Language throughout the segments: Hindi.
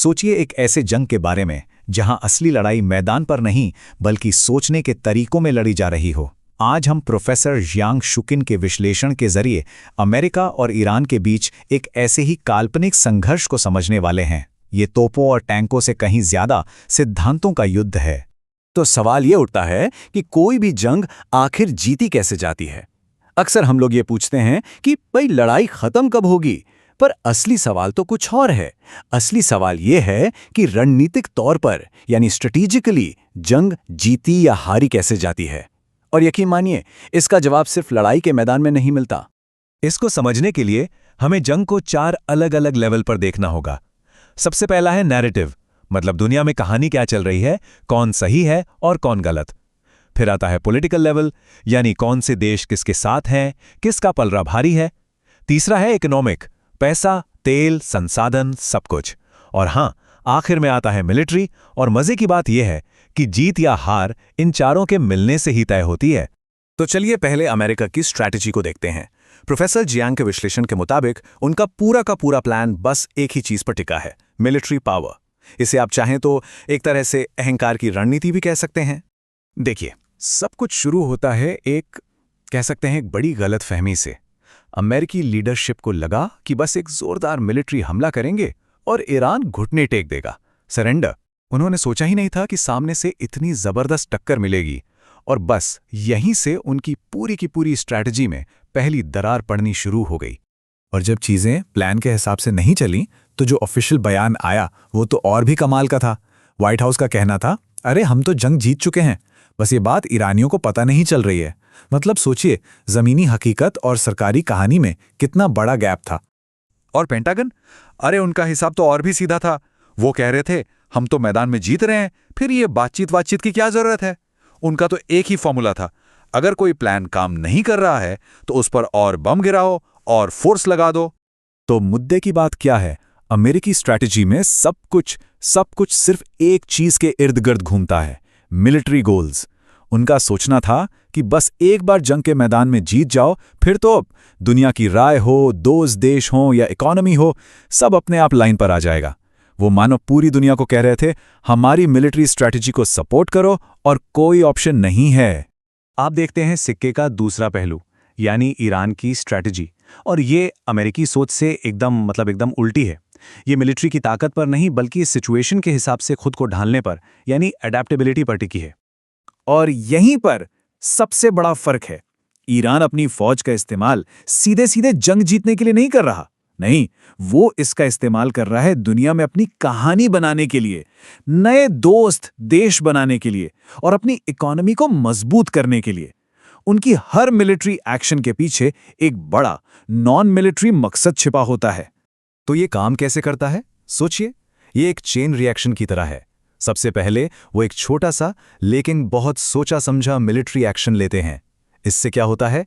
सोचिए एक ऐसे जंग के बारे में जहां असली लड़ाई मैदान पर नहीं बल्कि सोचने के तरीकों में लड़ी जा रही हो। आज हम प्रोफेसर जियांग शुकिन के विश्लेषण के जरिए अमेरिका और ईरान के बीच एक ऐसे ही काल्पनिक संघर्ष को समझने वाले हैं। ये तोपों और टैंकों से कहीं ज्यादा सिद्धांतों का युद्ध है। तो सवाल ये उठता है कि कोई भी जंग आखिर जीती कैसे जाती है। अक्सर हम लोग ये पूछते हैं कि भाई लड़ाई खत्म कब होगी, पर असली सवाल तो कुछ और है। असली सवाल ये है कि रणनीतिक तौर पर यानी स्ट्रेटेजिकली जंग जीती या हारी कैसे जाती है। और यकीन मानिए, इसका जवाब सिर्फ लड़ाई के मैदान में नहीं मिलता। इसको समझने के लिए हमें जंग को 4 अलग अलग लेवल पर देखना होगा। सबसे पहला है नैरेटिव, मतलब दुनिया में कहानी क्या चल रही है, कौन सही है और कौन गलत। फिर आता है पॉलिटिकल लेवल, यानी कौन से देश किसके साथ हैं, किसका पलड़ा भारी है। तीसरा है इकोनॉमिक, पैसा, तेल, संसाधन, सब कुछ। और हां, आखिर में आता है मिलिट्री, और मजे की बात यह है कि जीत या हार इन चारों के मिलने से ही तय होती है। तो चलिए पहले अमेरिका की स्ट्रैटेजी को देखते हैं। प्रोफेसर जियांग के विश्लेषण के मुताबिक उनका पूरा का पूरा प्लान बस एक ही चीज पर टिका है, मिलिट्री पावर। इसे आप चाहें तो एक तरह से अहंकार की रणनीति भी कह सकते हैं। देखिए, सब कुछ शुरू होता है एक बड़ी गलतफहमी से। अमेरिकी लीडरशिप को लगा कि बस एक जोरदार मिलिट्री हमला करेंगे और ईरान घुटने टेक देगा, सरेंडर। उन्होंने सोचा ही नहीं था कि सामने से इतनी जबरदस्त टक्कर मिलेगी, और बस यहीं से उनकी पूरी की पूरी स्ट्रैटेजी में पहली दरार पड़नी शुरू हो गई। और जब चीजें प्लान के हिसाब से नहीं चली, तो जो ऑफिशियल बयान आया वो तो और भी कमाल का था। व्हाइट हाउस का कहना था, अरे हम तो जंग जीत चुके हैं, बस ये बात ईरानियों को पता नहीं चल रही है। मतलब सोचिए, जमीनी हकीकत और सरकारी कहानी में कितना बड़ा गैप था। और पेंटागन, अरे उनका हिसाब तो और भी सीधा था। वो कह रहे थे हम तो मैदान में जीत रहे हैं, फिर ये बातचीत की क्या जरूरत है। उनका तो एक ही फॉर्मूला था, अगर कोई प्लान काम नहीं कर रहा है तो उस पर और बम गिराओ और फोर्स लगा दो। तो मुद्दे की बात क्या है? अमेरिकी स्ट्रैटेजी में सब कुछ सिर्फ एक चीज के इर्द गिर्द घूमता है, मिलिट्री गोल्स। उनका सोचना था कि बस एक बार जंग के मैदान में जीत जाओ, फिर तो दुनिया की राय हो, दोस्त देश हो या इकोनॉमी हो, सब अपने आप लाइन पर आ जाएगा। वो मानो पूरी दुनिया को कह रहे थे, हमारी मिलिट्री स्ट्रैटेजी को सपोर्ट करो और कोई ऑप्शन नहीं है। आप देखते हैं सिक्के का दूसरा पहलू, यानी ईरान की स्ट्रैटेजी, और ये अमेरिकी सोच से एकदम उल्टी है। ये मिलिट्री की ताकत पर नहीं बल्कि सिचुएशन के हिसाब से खुद को ढालने पर, यानी अडैप्टेबिलिटी पर टिकी है। और यहीं पर सबसे बड़ा फर्क है। ईरान अपनी फौज का इस्तेमाल सीधे सीधे जंग जीतने के लिए नहीं कर रहा, नहीं, वो इसका इस्तेमाल कर रहा है दुनिया में अपनी कहानी बनाने के लिए, नए दोस्त देश बनाने के लिए और अपनी इकोनॉमी को मजबूत करने के लिए। उनकी हर मिलिट्री एक्शन के पीछे एक बड़ा नॉन मिलिट्री मकसद छिपा होता है। तो ये काम कैसे करता है? सोचिए, ये एक चेन रिएक्शन की तरह है। सबसे पहले वो एक छोटा सा लेकिन बहुत सोचा समझा मिलिट्री एक्शन लेते हैं। इससे क्या होता है?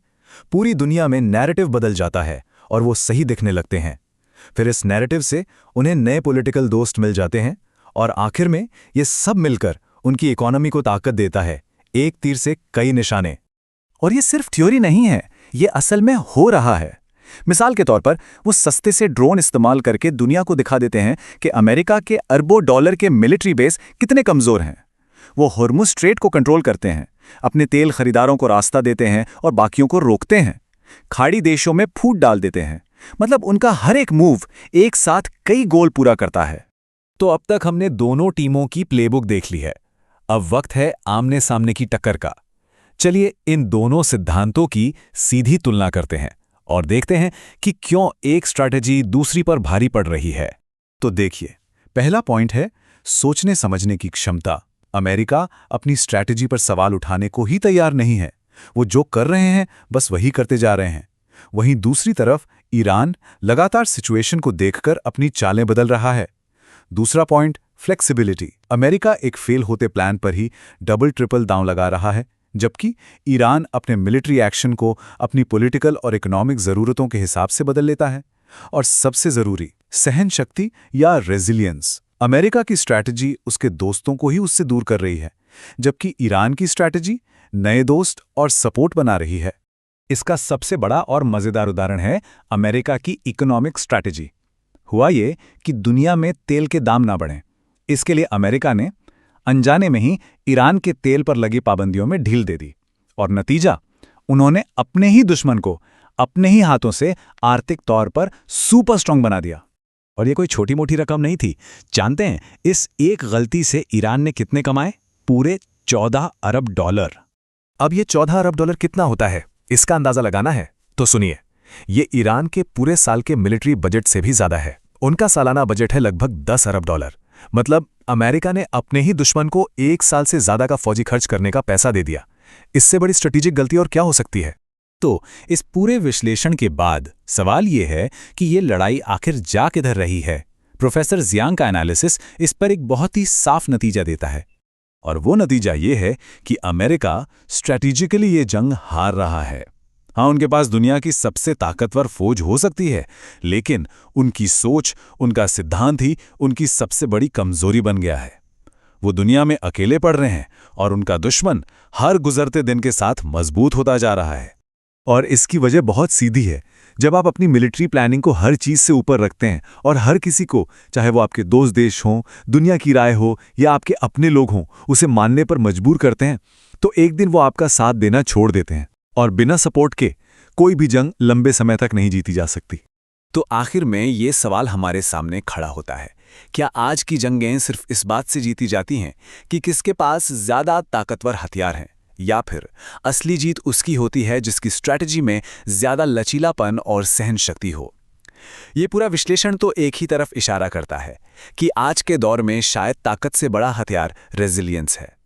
पूरी दुनिया में नैरेटिव बदल जाता है और वो सही दिखने लगते हैं। फिर इस नैरेटिव से उन्हें नए पॉलिटिकल दोस्त मिल जाते हैं, और आखिर में ये सब मिलकर उनकी इकोनॉमी को ताकत देता है। एक तीर से कई निशाने। और ये सिर्फ थ्योरी नहीं है, ये असल में हो रहा है। मिसाल के तौर पर वो सस्ते से ड्रोन इस्तेमाल करके दुनिया को दिखा देते हैं कि अमेरिका के अरबों डॉलर के मिलिट्री बेस कितने कमजोर हैं। वो हॉर्मुज़ स्ट्रेट को कंट्रोल करते हैं, अपने तेल खरीदारों को रास्ता देते हैं और बाकियों को रोकते हैं, खाड़ी देशों में फूट डाल देते हैं। मतलब उनका हर एक मूव एक साथ कई गोल पूरा करता है। तो अब तक हमने दोनों टीमों की प्लेबुक देख ली है। अब वक्त है आमने सामने की टक्कर का। चलिए इन दोनों सिद्धांतों की सीधी तुलना करते हैं और देखते हैं कि क्यों एक स्ट्रैटेजी दूसरी पर भारी पड़ रही है। तो देखिए, पहला पॉइंट है सोचने समझने की क्षमता। अमेरिका अपनी स्ट्रैटेजी पर सवाल उठाने को ही तैयार नहीं है। वो जो कर रहे हैं बस वही करते जा रहे हैं। वहीं दूसरी तरफ ईरान लगातार सिचुएशन को देखकर अपनी चालें बदल रहा है। दूसरा पॉइंट, फ्लेक्सिबिलिटी। अमेरिका एक फेल होते प्लान पर ही डबल ट्रिपल दांव लगा रहा है, जबकि ईरान अपने मिलिट्री एक्शन को अपनी पॉलिटिकल और इकोनॉमिक ज़रूरतों के हिसाब से बदल लेता है। और सबसे ज़रूरी, सहन शक्ति या रेजिलियंस। अमेरिका की स्ट्रैटेजी उसके दोस्तों को ही उससे दूर कर रही है, जबकि ईरान की स्ट्रैटेजी नए दोस्त और सपोर्ट बना रही है। इसका सबसे बड़ा और मज़ेदार उदाहरण है अमेरिका की इकोनॉमिक स्ट्रैटेजी। हुआ ये कि दुनिया में तेल के दाम ना बढ़ें। इसके लिए अमेरिका ने अनजाने में ही ईरान के तेल पर लगी पाबंदियों में ढील दे दी, और नतीजा, उन्होंने अपने ही दुश्मन को अपने ही हाथों से आर्थिक तौर पर सुपर स्ट्रांग बना दिया। और ये कोई छोटी मोटी रकम नहीं थी। जानते हैं इस एक गलती से ईरान ने कितने कमाए? पूरे 14 अरब डॉलर। अब ये 14 अरब डॉलर कितना होता है, इसका अंदाजा लगाना है तो सुनिए, ये ईरान के पूरे साल के मिलिट्री बजट से भी ज्यादा है। उनका सालाना बजट है लगभग 10 अरब डॉलर। मतलब अमेरिका ने अपने ही दुश्मन को 1 साल से ज्यादा का फौजी खर्च करने का पैसा दे दिया। इससे बड़ी स्ट्रेटेजिक गलती और क्या हो सकती है? तो इस पूरे विश्लेषण के बाद सवाल ये है कि ये लड़ाई आखिर जा किधर रही है। प्रोफेसर जियांग का एनालिसिस इस पर एक बहुत ही साफ नतीजा देता है, और वो नतीजा ये है कि अमेरिका स्ट्रैटेजिकली ये जंग हार रहा है। हाँ, उनके पास दुनिया की सबसे ताकतवर फौज हो सकती है, लेकिन उनकी सोच, उनका सिद्धांत ही उनकी सबसे बड़ी कमजोरी बन गया है। वो दुनिया में अकेले पड़ रहे हैं और उनका दुश्मन हर गुजरते दिन के साथ मजबूत होता जा रहा है। और इसकी वजह बहुत सीधी है। जब आप अपनी मिलिट्री प्लानिंग को हर चीज से ऊपर रखते हैं और हर किसी को, चाहे वो आपके दोस्त देश हों, दुनिया की राय हो या आपके अपने लोग हों, उसे मानने पर मजबूर करते हैं, तो एक दिन वो आपका साथ देना छोड़ देते हैं। और बिना सपोर्ट के कोई भी जंग लंबे समय तक नहीं जीती जा सकती। तो आखिर में ये सवाल हमारे सामने खड़ा होता है, क्या आज की जंगें सिर्फ इस बात से जीती जाती हैं कि किसके पास ज्यादा ताकतवर हथियार हैं, या फिर असली जीत उसकी होती है जिसकी स्ट्रैटेजी में ज्यादा लचीलापन और सहन शक्ति हो? ये पूरा विश्लेषण तो एक ही तरफ इशारा करता है कि आज के दौर में शायद ताकत से बड़ा हथियार रेजिलियंस है।